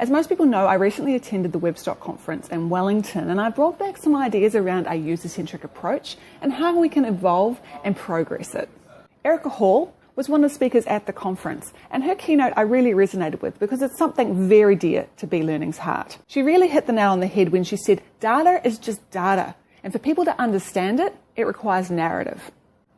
As most people know, I recently attended the Webstock conference in Wellington, and I brought back some ideas around a user-centric approach and how we can evolve and progress it. Erica Hall was one of the speakers at the conference, and her keynote I really resonated with because it's something very dear to B-Learning's heart. She really hit the nail on the head when she said, data is just data, and for people to understand it, it requires narrative.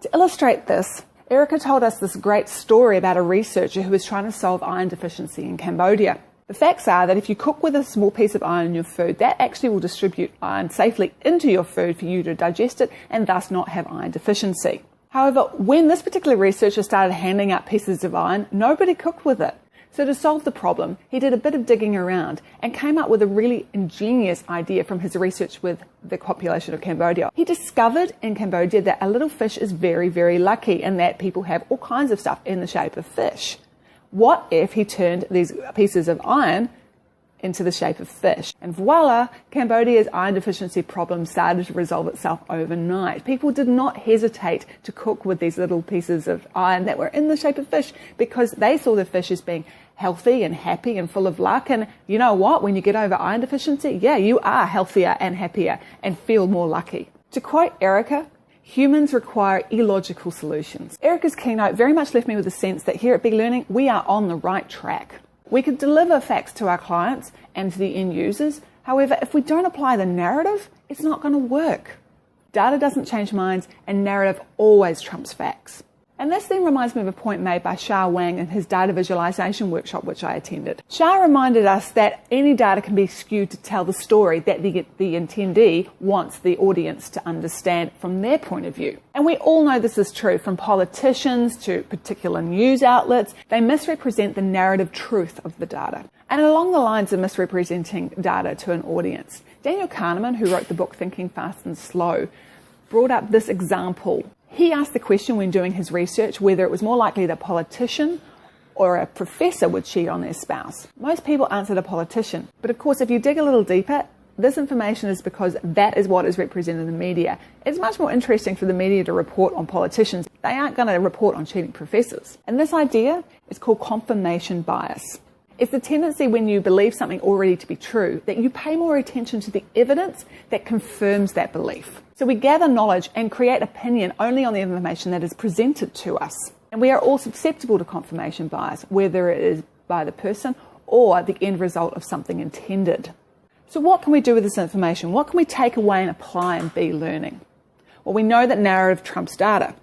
To illustrate this, Erica told us this great story about a researcher who was trying to solve iron deficiency in Cambodia. The facts are that if you cook with a small piece of iron in your food, that actually will distribute iron safely into your food for you to digest it and thus not have iron deficiency. However, when this particular researcher started handing out pieces of iron, nobody cooked with it. So to solve the problem, he did a bit of digging around and came up with a really ingenious idea from his research with the population of Cambodia. He discovered in Cambodia that a little fish is very, very lucky and that people have all kinds of stuff in the shape of fish. What if he turned these pieces of iron into the shape of fish? And voila, Cambodia's iron deficiency problem started to resolve itself overnight. People did not hesitate to cook with these little pieces of iron that were in the shape of fish because they saw the fish as being healthy and happy and full of luck. And you know what? When you get over iron deficiency, yeah, you are healthier and happier and feel more lucky. To quote Erica, humans require illogical solutions. Erica's keynote very much left me with the sense that here at B-Learning, we are on the right track. We could deliver facts to our clients and to the end users. However, if we don't apply the narrative, it's not going to work. Data doesn't change minds, and narrative always trumps facts. And this then reminds me of a point made by Shah Wang in his data visualization workshop, which I attended. Shah reminded us that any data can be skewed to tell the story that the attendee wants the audience to understand from their point of view. And we all know this is true, from politicians to particular news outlets. They misrepresent the narrative truth of the data. And along the lines of misrepresenting data to an audience, Daniel Kahneman, who wrote the book Thinking Fast and Slow, brought up this example. He asked the question when doing his research whether it was more likely that a politician or a professor would cheat on their spouse. Most people answered a politician. But of course, if you dig a little deeper, this information is because that is what is represented in the media. It's much more interesting for the media to report on politicians. They aren't going to report on cheating professors. And this idea is called confirmation bias. It's the tendency when you believe something already to be true that you pay more attention to the evidence that confirms that belief. So we gather knowledge and create opinion only on the information that is presented to us. And we are all susceptible to confirmation bias, whether it is by the person or the end result of something intended. So what can we do with this information? What can we take away and apply in B-Learning? Well, we know that narrative trumps data.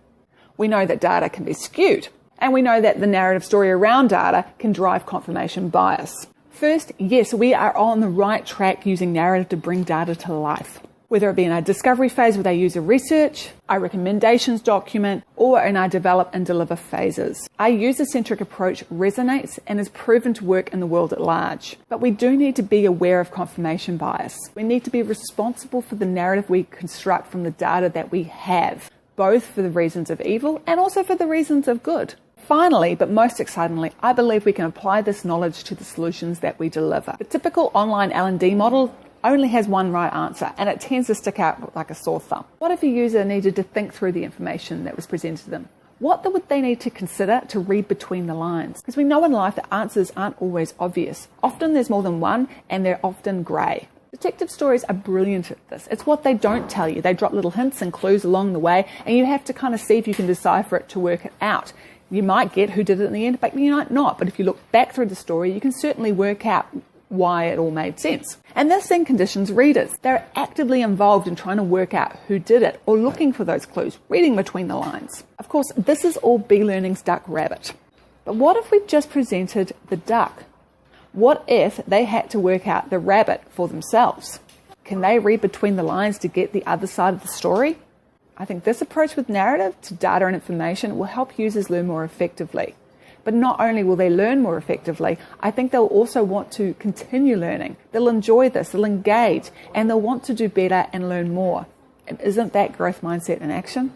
We know that data can be skewed. And we know that the narrative story around data can drive confirmation bias. First, yes, we are on the right track using narrative to bring data to life. Whether it be in our discovery phase with our user research, our recommendations document, or in our develop and deliver phases. Our user-centric approach resonates and is proven to work in the world at large. But we do need to be aware of confirmation bias. We need to be responsible for the narrative we construct from the data that we have, both for the reasons of evil and also for the reasons of good. Finally, but most excitingly, I believe we can apply this knowledge to the solutions that we deliver. The typical online L&D model only has one right answer, and it tends to stick out like a sore thumb. What if a user needed to think through the information that was presented to them? What would they need to consider to read between the lines? Because we know in life that answers aren't always obvious. Often there's more than one, and they're often grey. Detective stories are brilliant at this. It's what they don't tell you. They drop little hints and clues along the way, and you have to kind of see if you can decipher it to work it out. You might get who did it in the end, but you might not. But if you look back through the story, you can certainly work out why it all made sense. And this then conditions readers. They're actively involved in trying to work out who did it or looking for those clues, reading between the lines. Of course, this is all B-Learning's duck rabbit. But what if we just presented the duck? What if they had to work out the rabbit for themselves? Can they read between the lines to get the other side of the story? I think this approach with narrative to data and information will help users learn more effectively. But not only will they learn more effectively, I think they'll also want to continue learning. They'll enjoy this, they'll engage, and they'll want to do better and learn more. And isn't that growth mindset in action?